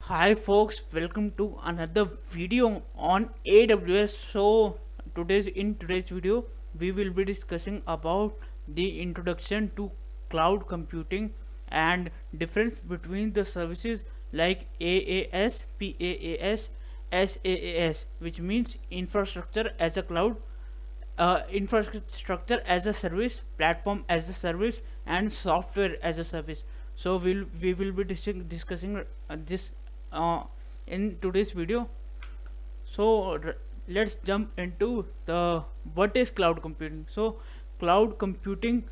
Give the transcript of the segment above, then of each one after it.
Hi folks, welcome to another video on AWS. In today's video we will be discussing about the introduction to cloud computing and difference between the services like AAS, PaaS, SaaS, which means infrastructure as a cloud, infrastructure as a service, platform as a service, and software as a service. So we will be discussing this uh, in today's video. So let's jump into the what is cloud computing. So cloud computing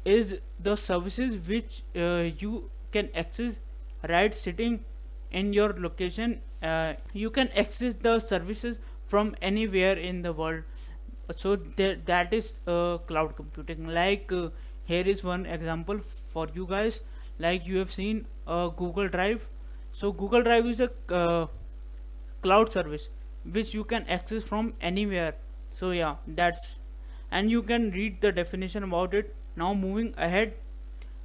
is the services which you can access right sitting in your location. You can access the services from anywhere in the world. So that is cloud computing. Here is one example for you guys. Like you have seen Google Drive. So Google Drive is a cloud service which you can access from anywhere. So yeah, that's, and you can read the definition about it. Now moving ahead,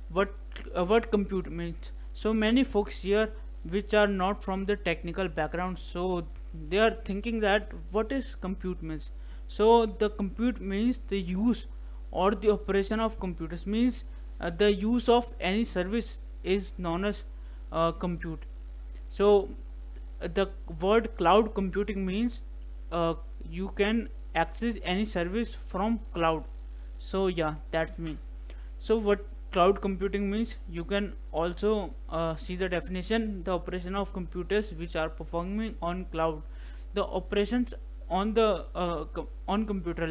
what what compute means. So many folks here which are not from the technical background, so they are thinking that what is compute means. So the compute means the use or the operation of computers, means the use of any service is known as compute. So the word cloud computing means you can access any service from cloud. So yeah, that's me. So what cloud computing means, you can also see the definition: the operation of computers which are performing on cloud. The operations on the on computer,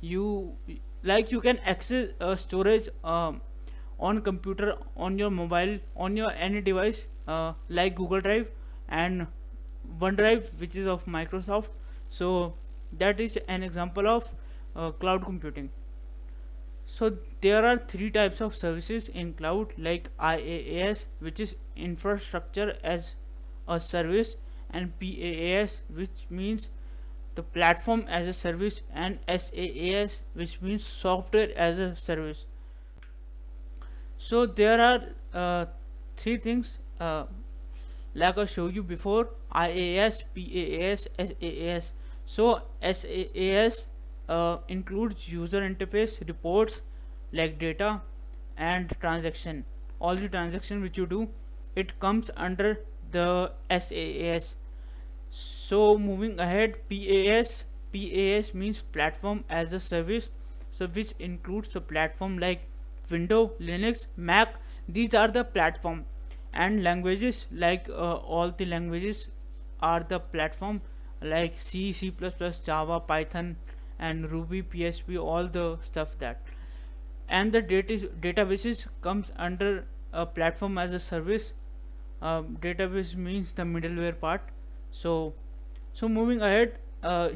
you you can access storage on computer, on your mobile, on your any device, like Google Drive and OneDrive, which is of Microsoft. So that is an example of cloud computing. So there are three types of services in cloud, like IaaS, which is infrastructure as a service, and PaaS, which means the platform as a service, and SaaS, which means software as a service. So there are three things, like I showed you before: IaaS, PaaS, SaaS. So SaaS includes user interface, reports like data and transaction. All the transaction which you do, it comes under the SaaS. So moving ahead, PaaS means platform as a service, so which includes a platform like Windows, Linux, Mac. These are the platform, and languages like all the languages are the platform, like C, C++, Java, Python, and Ruby, PHP, all the stuff that. And the databases comes under a platform as a service. Database means the middleware part. So so moving ahead,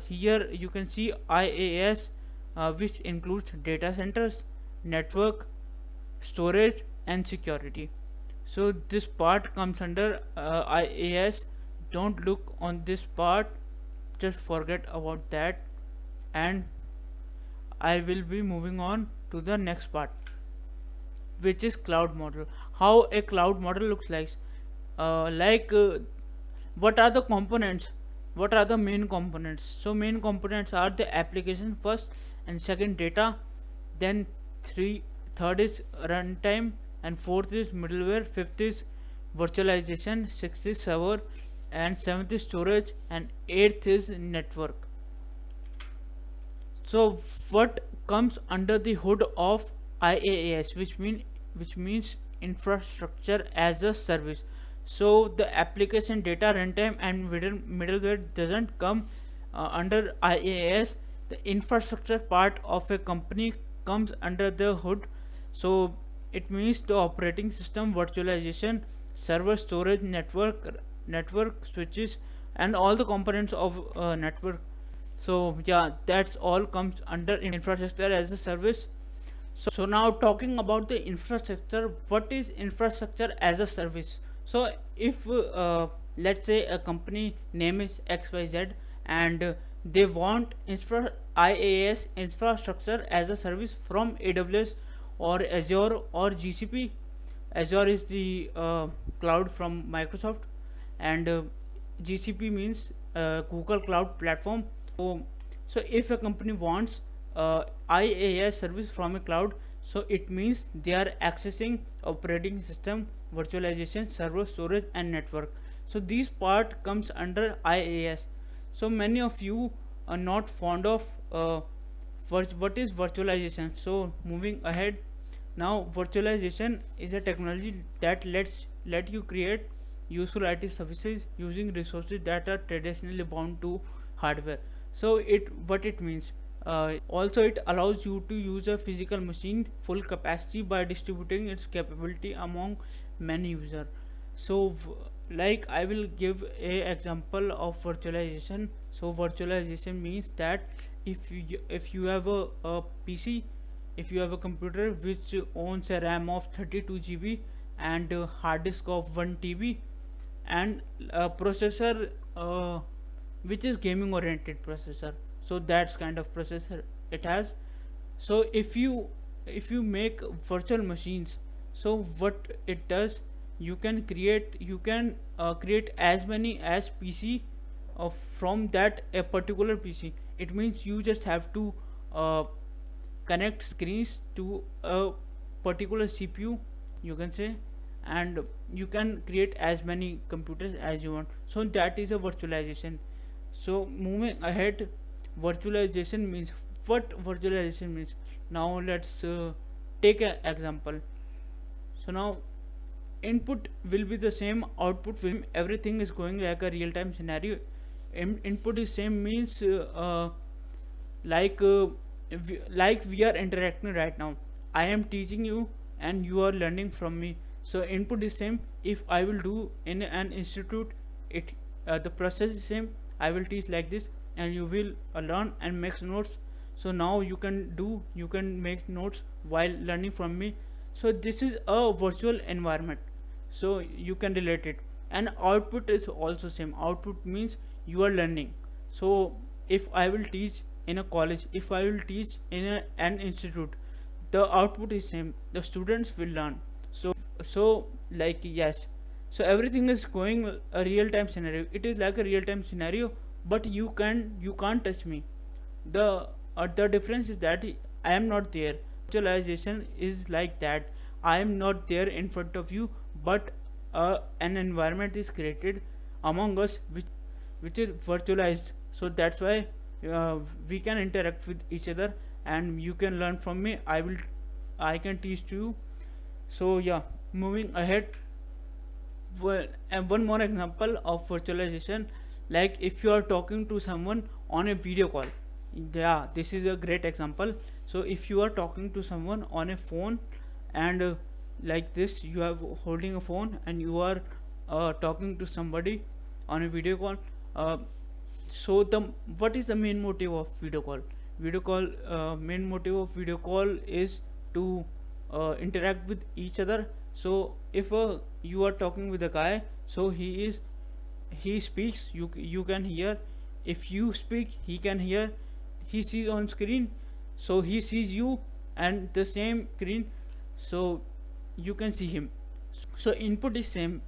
here you can see IaaS, which includes data centers, network, storage, and security. So this part comes under IaaS. Don't look on this part, just forget about that. And I will be moving on to the next part, which is cloud model. How a cloud model looks like. What are the components? What are the main components? So main components are the application first, and second data, then third is runtime, and fourth is middleware, fifth is virtualization, sixth is server, and seventh is storage, and eighth is network. So what comes under the hood of IaaS, which means infrastructure as a service. So the application, data, runtime, and middleware doesn't come under IaaS. The infrastructure part of a company comes under the hood. So it means the operating system, virtualization, server, storage, network switches, and all the components of network. So yeah, that's all comes under infrastructure as a service. So now talking about the infrastructure, what is infrastructure as a service? So if let's say a company name is XYZ, and they want IaaS, infrastructure as a service, from AWS or Azure or GCP. Azure is the cloud from Microsoft. and GCP means Google Cloud Platform. So, so if a company wants IaaS service from a cloud, so it means they are accessing operating system, virtualization, server storage, and network. So this part comes under IaaS. So many of you are not fond of what is virtualization. So moving ahead, now virtualization is a technology that let you create useful IT services using resources that are traditionally bound to hardware. So it what it means. Also, it allows you to use a physical machine full capacity by distributing its capability among many users. So, like I will give a example of virtualization. So, virtualization means that if you have a PC, if you have a computer which owns a RAM of 32 GB and a hard disk of 1 TB and a processor which is gaming oriented processor, so that's kind of processor it has. So if you make virtual machines, so what it does, you can create as many as PC from that a particular PC. It means you just have to uh, connect screens to a particular CPU, you can say, and you can create as many computers as you want. So that is a virtualization. So moving ahead, virtualization means what virtualization means. Now let's take an example. So now input will be the same, output will everything is going like a real time scenario. Input is same means like like we are interacting right now. I am teaching you and you are learning from me. So input is same. If I will do in an institute, it the process is same. I will teach like this and you will learn and make notes. So now you can make notes while learning from me. So this is a virtual environment, so you can relate it. And output is also same. Output means you are learning. So if I will teach in a college, if I will teach in an institute, the output is same, the students will learn. So like yes, so everything is going a real time scenario. It is like a real time scenario, but you can't touch me. The difference is that I am not there. Virtualization is like that. I am not there in front of you, but an environment is created among us which is virtualized. So that's why we can interact with each other and you can learn from me. I can teach to you. So yeah, moving ahead, and one more example of virtualization, like if you are talking to someone on a video call. Yeah, this is a great example. So if you are talking to someone on a phone and like this, you are holding a phone and you are talking to somebody on a video call. So the what is the main motive of video call? Main motive of video call is to interact with each other. So if you are talking with a guy, so he speaks, you can hear. If you speak, he can hear. He sees on screen, so he sees you and the same screen, so you can see him. So input is same,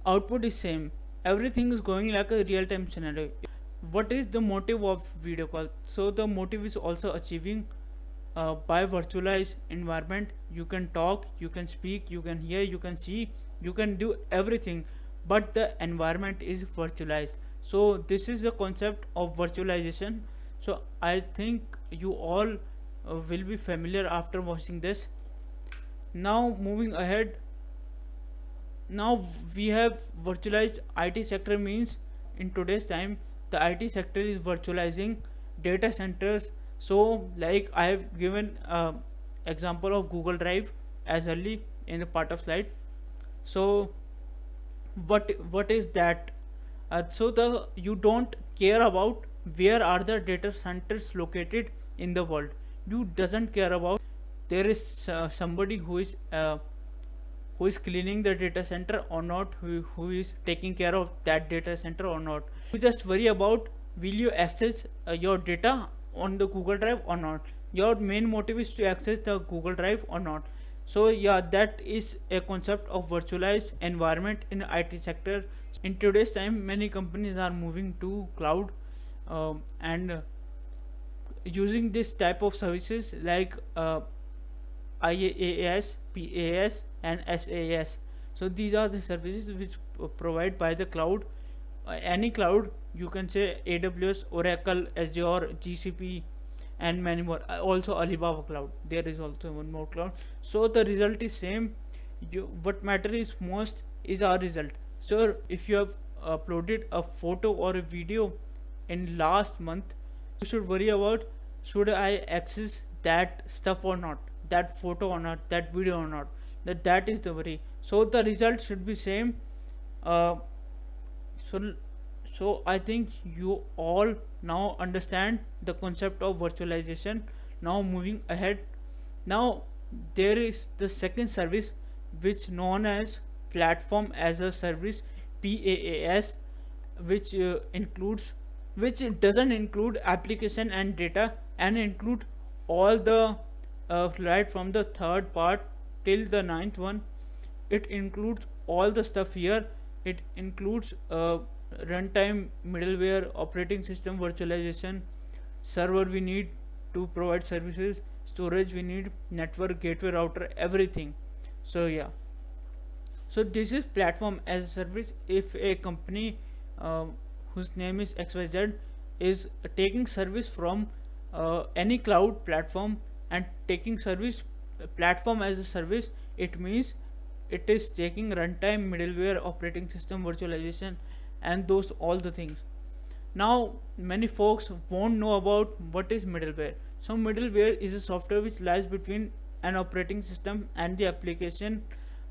output is same, everything is going like a real time scenario. What is the motive of video call? So the motive is also achieving by virtualized environment. You can talk, you can speak, you can hear, you can see, you can do everything, but the environment is virtualized. So this is the concept of virtualization. So I think you all will be familiar after watching this. Now moving ahead, now we have virtualized IT sector means in today's time the IT sector is virtualizing data centers. So like I have given example of Google Drive as early in the part of slide. So what is that? So the you don't care about where are the data centers located in the world. You doesn't care about there is somebody who is cleaning the data center or not, who is taking care of that data center or not. You just worry about will you access your data on the Google Drive or not. Your main motive is to access the Google Drive or not. So yeah, that is a concept of virtualized environment in IT sector. In today's time, many companies are moving to cloud, and using this type of services like IaaS, PaaS, and SaaS. So these are the services which provide by the cloud. Any cloud, you can say AWS, Oracle, Azure, GCP, and many more. Also Alibaba cloud. There is also one more cloud. So the result is same. What matter is most is our result. So if you have uploaded a photo or a video in last month, you should worry about, should I access that stuff or not, that photo or not, that video or not. That is the worry. So the result should be same. uh, so so I think you all now understand the concept of virtualization. Now moving ahead, now there is the second service which known as platform as a service, PaaS, which includes, which doesn't include application and data, and include all the right from the third part till the ninth one. It includes all the stuff here. It includes runtime, middleware, operating system, virtualization, server we need to provide services, storage we need, network, gateway, router, everything. So yeah, so this is platform as a service. If a company uh, whose name is XYZ is taking service from any cloud platform and taking service platform as a service, it means it is taking runtime, middleware, operating system, virtualization, and those all the things. Now, many folks won't know about what is middleware. So, middleware is a software which lies between an operating system and the application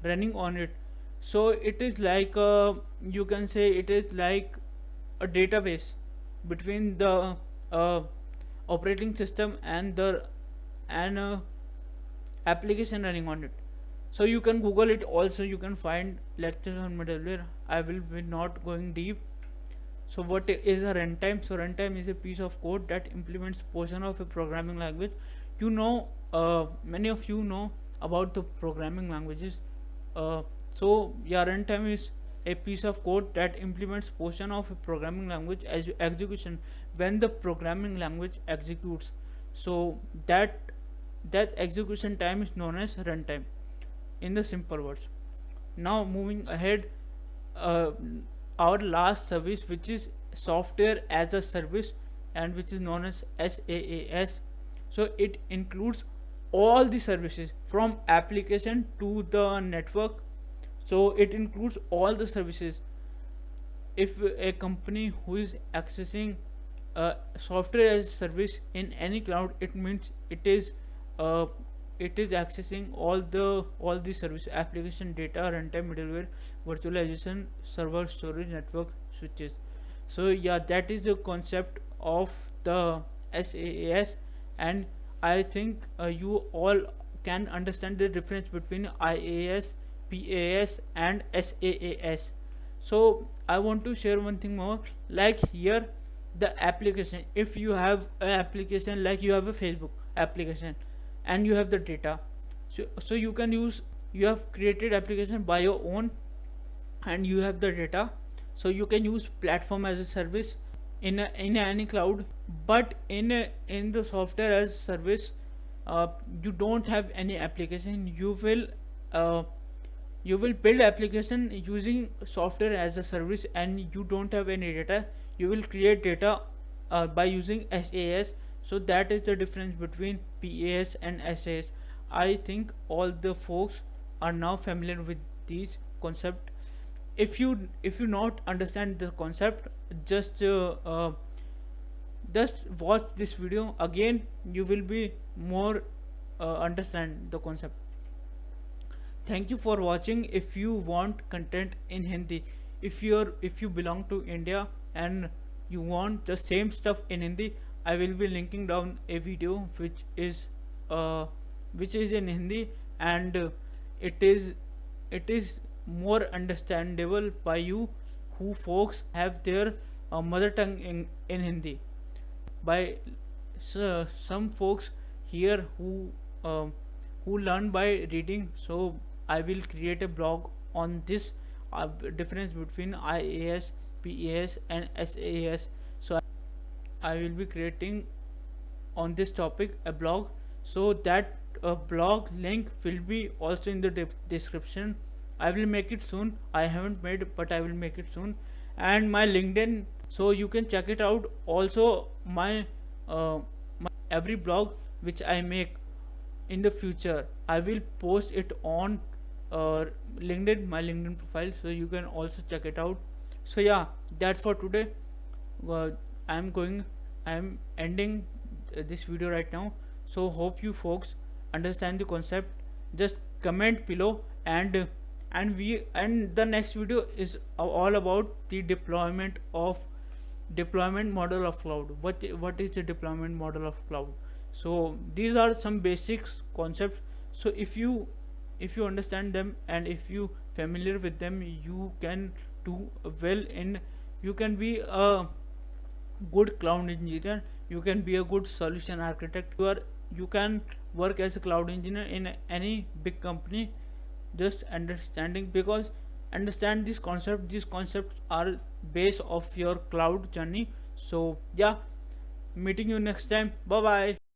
running on it. So, it is like you can say it is like a database between the uh, operating system and the and application running on it. So you can Google it. Also, you can find lectures on middleware. I will be not going deep. So what is a runtime? So runtime is a piece of code that implements portion of a programming language. Many of you know about the programming languages. So yeah, runtime is a piece of code that implements portion of a programming language as execution when the programming language executes. So that execution time is known as runtime in the simple words. Now moving ahead, uh, our last service, which is software as a service, and which is known as SaaS. So it includes all the services from application to the network. So it includes all the services. If a company who is accessing software as a service in any cloud, it means uh, it is accessing all the service, application, data, runtime, middleware, virtualization, server, storage, network, switches. So yeah, that is the concept of the SaaS. And I think you all can understand the difference between IaaS, PaaS, and SaaS. So I want to share one thing more. Like here, the application, if you have an application, like you have a Facebook application and you have the data, so you can use, you have created application by your own and you have the data. So you can use platform as a service in any cloud. But in the software as a service, you don't have any application. Uh, you will build application using software as a service, and you don't have any data. You will create data by using SaaS. So that is the difference between PaaS and SaaS. I think all the folks are now familiar with these concept. If you not understand the concept, just just watch this video again. You will be more understand the concept. Thank you for watching. If you want content in Hindi, if you belong to India and you want the same stuff in Hindi, I will be linking down a video uh, which is in Hindi. And it is more understandable by you who folks have their mother tongue in Hindi. By some folks here who who learn by reading. So I will create a blog on this difference between IAS, PAS and SAAS. So I will be creating on this topic a blog. So that blog link will be also in the description. I will make it soon. I haven't made, but I will make it soon. And my LinkedIn, so you can check it out. Also my every blog which I make in the future, I will post it on uh, LinkedIn, my LinkedIn profile, so you can also check it out. So yeah, that's for today. uh, i'm going I'm ending this video right now. So hope you folks understand the concept. Just comment below, and the next video is all about the deployment model of cloud. What is the deployment model of cloud? So these are some basics concepts. So if you understand them, and if you familiar with them, you can do well in, you can be a good cloud engineer, you can be a good solution architect, you can work as a cloud engineer in any big company. Just understanding, because understand this concept, these concepts are base of your cloud journey. So yeah, meeting you next time. Bye bye.